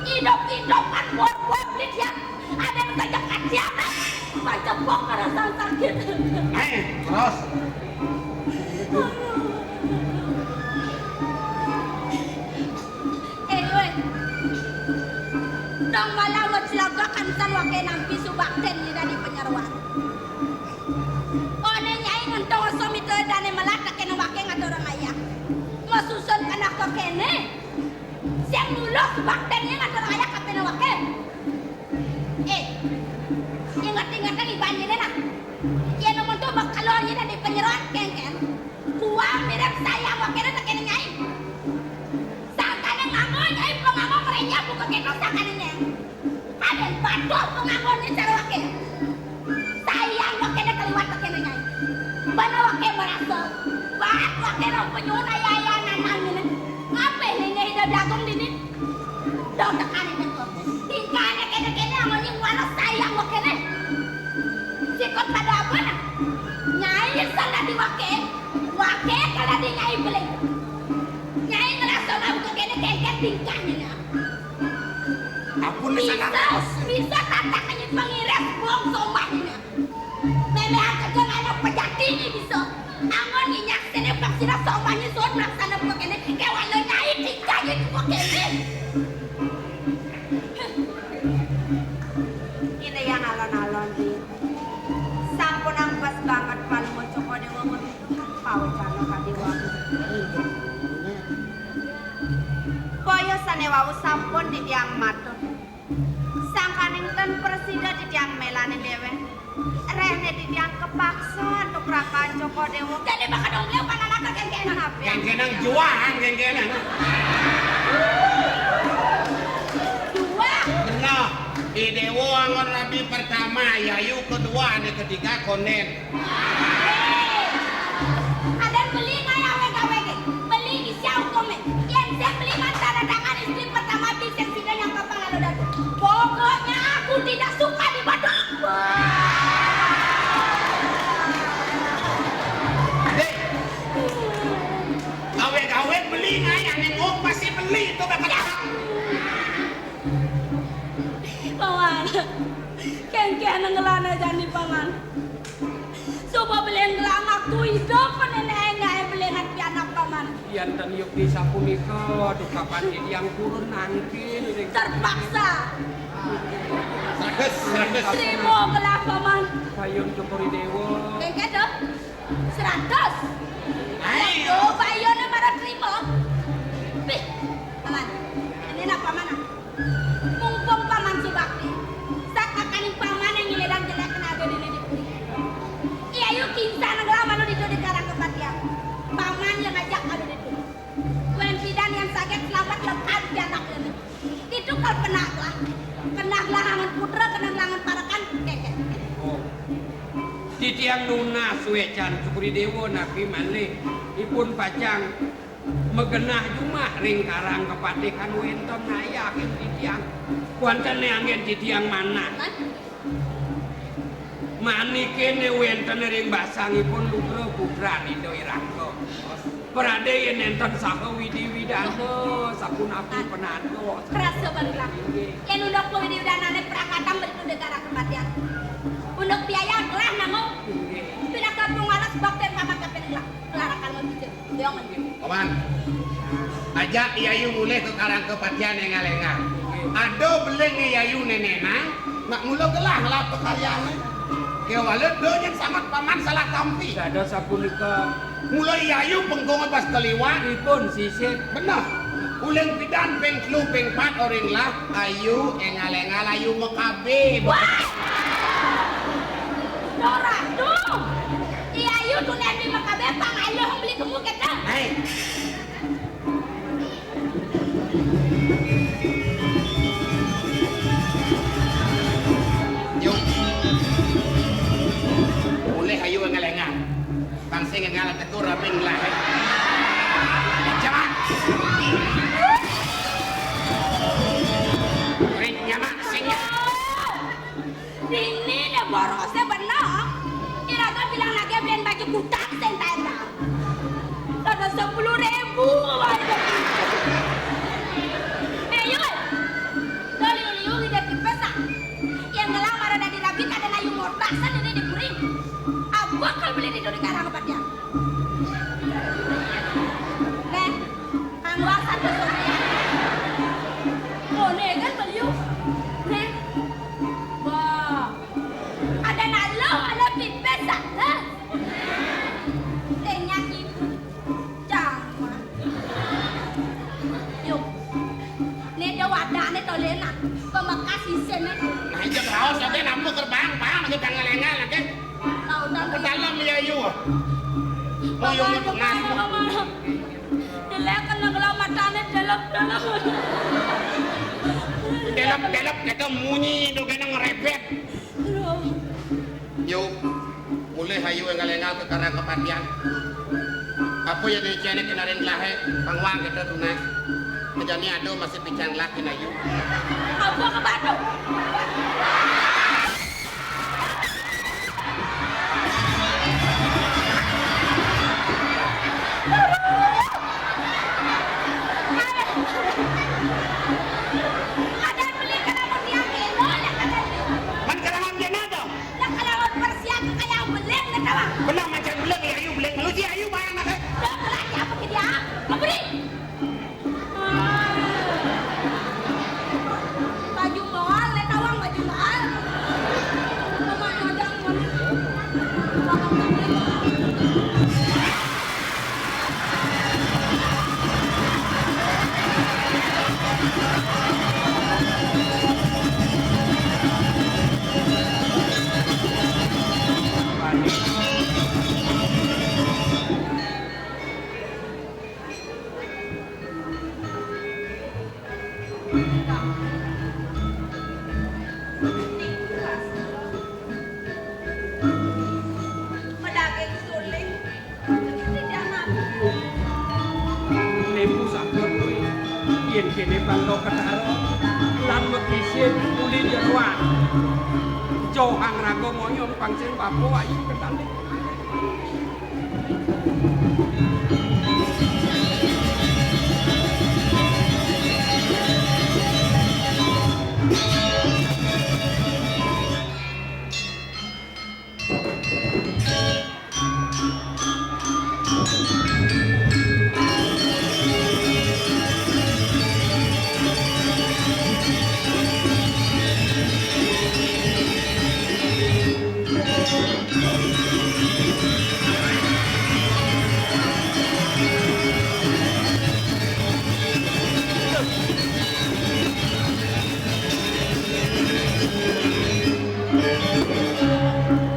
Hidup-hidupan buat dia. Ada yang saja kasihan. Baca bok rasa sakit. Terus. Dong malah lo celaka kansan wake nampi subakten ni dari penyeruan. One nyai ngentong suami tu dane melata kena wake ngata orang ayah. Masusun anak kau kene. Siang dulu subakten ni ngata orang ayah kapena wake. Ingat-ingat lagi banyak ni nak. Ia nomor tu bakalon ni dari penyeruan ken. Kuang mirip sayang wake na kena nyai. Sangkane ngamon nyai pengamon merenya buka kena sangkane ni. Ada batu pengamon ni cara wake. Sayang wake na kaliwat wake na nyai. Bana wake merasa. Baat wake na penyuna yaya nanang ni. Ngapain ni nyai dah dagang di ni? Dah tekan ni tu. Tingkahnya kena amon ni wana sayang wake na. Sikot pada apa na? Nyai sana di wake. Wake kalau di nyai beli. Nyai ngerasa nak buka kena tingkahnya na. Ampun ni sangat Bisa tatakannya pengiras buang sombahnya. Memang kerja anak pejati ni bisa. Angon ni nyak sini paksira sombahnya suat melaksana buka kena. Kewan lo nyai tingkahnya buka kena. Ini yang alon-alon di. Sampun angpas banget paling mau coko dewa mau pau calo kadiwa. Boyo sanewau sampun di tiang matu. Sangkaningkan presida di tiang melani dewe. Rene di tiang kepaksa untuk raka coko dewa. Jadi bakal dong leo pananaka kengkenang apa ya? Geng-genang juang, geng-genang. Dua. Benar. Idewo angon rabi pertama, yayu kedua, ane ketiga konen. Ada beli ngaya wega-wega. Beli di siau komen. Yang saya beli antara dengan istri pertama bisa tidak yang kapan lalu datu. Pokoknya aku tidak suka di Batak. Dek. Gawe-gawe beli ngaya, nengok pasti beli itu bakal. Paman, kengkian ngelana jani paman. Coba beli ngelang aku hidup nenek beli hati anak paman. Yan tan yuk di sapunika dukapan yang kurun nangkin Terpaksa. Sages. Terima belah paman. payun cokori dewa. Kengkian dong. 100. Ayo. Bayarnya marah terima. Pih, paman. Ini nak paman. Mumpung paman subakti. Saat kakanin paman yang ngiledang jelek kena ada di lidik. Iya yuk kinsa ngelama lu di karang kepatian. Paman yang ngajak ada di situ. Wen bidan yang sakit selamat lekat di anak ini. Itu kal penaklah. Kenaklah hangan putra, kenaklah parakan keke. Oh. Di tiang nuna suecan cokori dewa nabi malih ipun pacang megenah jumah ring karang kepatikan wenton nayakin di tiang. Kuanten angin di tiang mana? Manikene wenten ring basangipun lugra putra Rido Irangga. Perade yen enten saha widi-widana sapunapi penando. Kerasa barulah. Yang undok pewididanane prakatam beritu negara kematian. Undok biaya kelah namo. Pindah kampung alas bakte paman kapenlah. Kelarakan lo gitu. Jangan. Paman. Ajak yayu mulai ke karang kepatian yang ngalengan. Ado beleng yayu nenena, mak mula gelah lah pekaryaannya. Kewalet do yang sangat paman salah kampi. Sada sapunika Mulai yayu penggong pas keliwat. ipun sisir Benar. Uleng pidan peng telu peng pat orang lah. Ayu engalengal ayu mekabe. Wah! Dora, tuh! Iya yuk tuh nabi makabe pang ayo beli kamu kita. Hei. Yuk. Mulai ayu engalengal. Tangsing engalat tekur raping lah. Cepat. Ring nyamak singnya. Ini nih borosnya benar. Iraga bilang lagi biar baju kutak sentena. Ada 10.000. Ayo, Paksa ini dipuring. Aku bakal beli di duri karang kepada dia. Nih, kang wasan besoknya. Oh, nih kan beliau. Nih, wah, ada nalo, ada pipet, ha? Tehnya itu, jangan. Yuk, nih ada wadah, nih tolena, pemakasih sini. Nah, itu raos nanti nampu terbang, bang, lagi pengelengan nanti. Tahu dah. Ke dalam ya Ayu. Oh, yung lunas mo. Dilekan na kalau matanya dalam. Delap, ito munyi, do ka nang repet. Yo, mulai hayu yang ngalengal ke karang kepatian. Apa yang dicari kinarin lahe, pangwang kita tunai. Kejani ado masih pincang laki na yu. Apa ke Batu? Ada beli kalamun yang kilo, ya kata dia. Man kalangan dia nado. Nak kalamun persiap kayak beleng na tawa. Belah macam beleng ya Ayu, beleng. Lu Ayu bayang nak. Dah kelaki apa ke dia? Apa ni? Baju mahal, le tawang baju mahal. Mama nyodang pedaging suling. Tidak mampu. Lembu sabun kuwi yen kene bangko ketaro lan mekisin uli jeruan johang rago moyong pangsing papo ayu ketane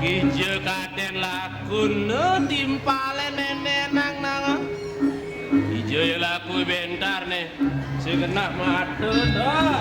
Ijo kaden lakun timpale nenek nang Ijo ya laku bentar nih segenah mata dah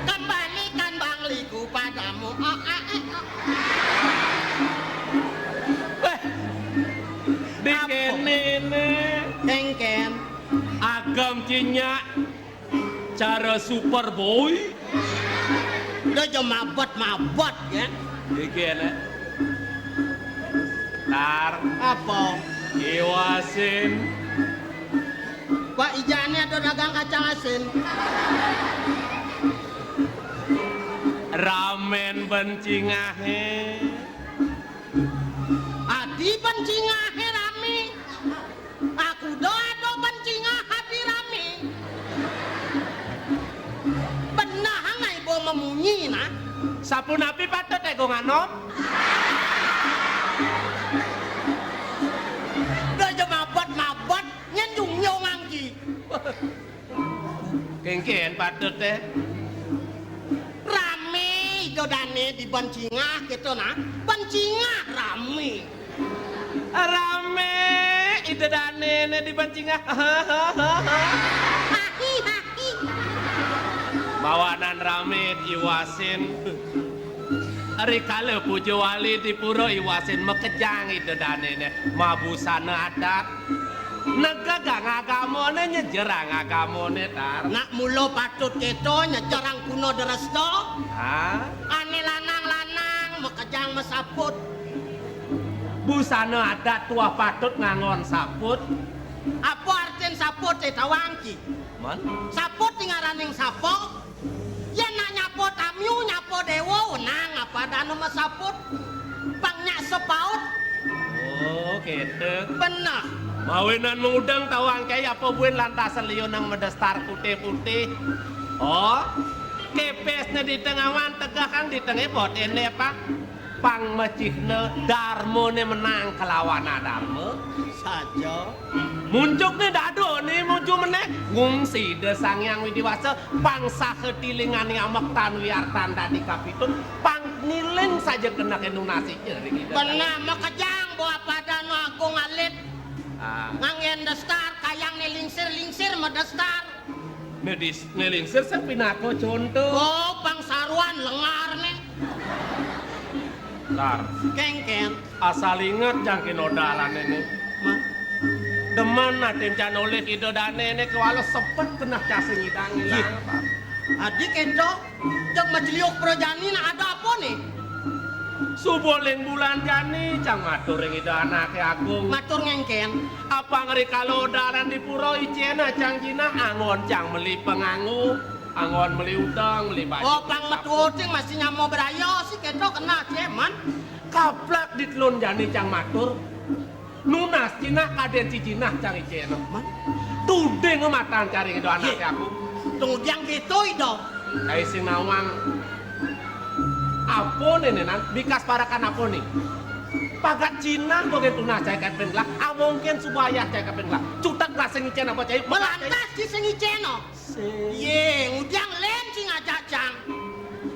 Kembalikan bangliku padamu. dikene Engken. agam cinyak cara superboy Udah jam mabot ya. dikene tar Apa? iwasin Pak Ijane ada dagang kacang asin. ramen bencingahe Adi pencingahe rame. Aku do pencingah hati rame. Benah ngai bo memunyi nah. sapun api patut ego nganom Udah jam mabot nyendung nyongangki. kengken patut teh Rame dodane di pencingah gitu nah. Pencingah rame. rame itu dane di pancingah Hahi. bawanan rame iwasin hari kala pujo wali di puro iwasin mekejang itu dane mabusana ada negagang agama agamane nyejerang agamane tar. Nak mulo patut keto nyejarang kuno deresto. Ah, Ane lanang-lanang mekejang mesaput. busana adat tua patut ngangon saput. Apa artin saput tawangki? Man, Saput ngaraning sapo? Yen nak nyapo tamyu nyapo dewa nang apa danu mesaput? Pangnya sepaut oh gitu. bener. Mawinan mengudang tawang kayak apa buin lantasan liyo nang medestar putih-putih. Oh, kepesnya di tengah wan tegak kang di tengah bot ini apa? Pang mecihne darmone menang kelawana darmo Saja. muncuknya dado nih muncul meneh ngungsi desang yang widiwasa pangsa ketilingan yang mektan wiartan tadi kapitun pang niling saja kena kenunasi jadi kita Bener mekejang bawa pada no agung alit. Ngangen destar kayang nelingsir-lingsir medestar. nelingsir sepinako contoh Oh pangsaruan lengar nih. tar Kengken. asal inget jangkin odalan ini demen natin can oleh idodane ini kewalo sepet kena casing idang ilang Adik itu jok majeliuk projani nak ada apa nih? suboling bulan jani cang matur yang ida anake agung Matur ngengken. apa ngeri kalau daran di puro icena cang jina angon cang meli pengangu angon meli udang meli baju Oh pang metu ting masih nyamo berayo sih keto kena ceman. kaplak ditlon jani cang matur nunas cina kaden cicina cang icena tudeng matan cari itu anake aku Tunggu diang gitu itu. kai sing nawang apa nenenan bikas parakan apa nih pagat Cina bagian tunas cai kat penglah mungkin supaya cai kat penglah cutak lah sing icena apa cai Melantas di sengi ceno. Ye, ngudiang len sing ngajak cang.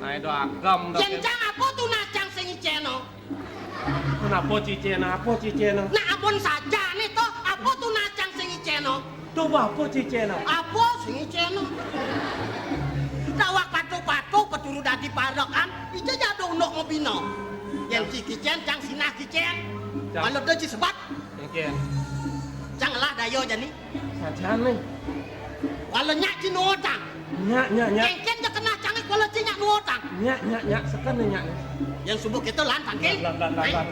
nah itu agam Yen cang apa tuh nacang sengi ceno? kenapa cicena Nah ampun saja nih toh, apa tuh nacang sengi ceno? coba apa cicena Apa sengi ceno? Dawak patu-patu peturu dadi padokan, itu jatuh untuk ngebino. Yang si kicen cang sinah kicen. Cang. Kalau dia sebat, mungkin cang lah dayo jani. saja nih Kalau nyak ci nuotang, nyak kengken dia kena cangik kalau ci nyak nuotang. nyak sekan nih nyak Yang subuh itu lantang ken. lan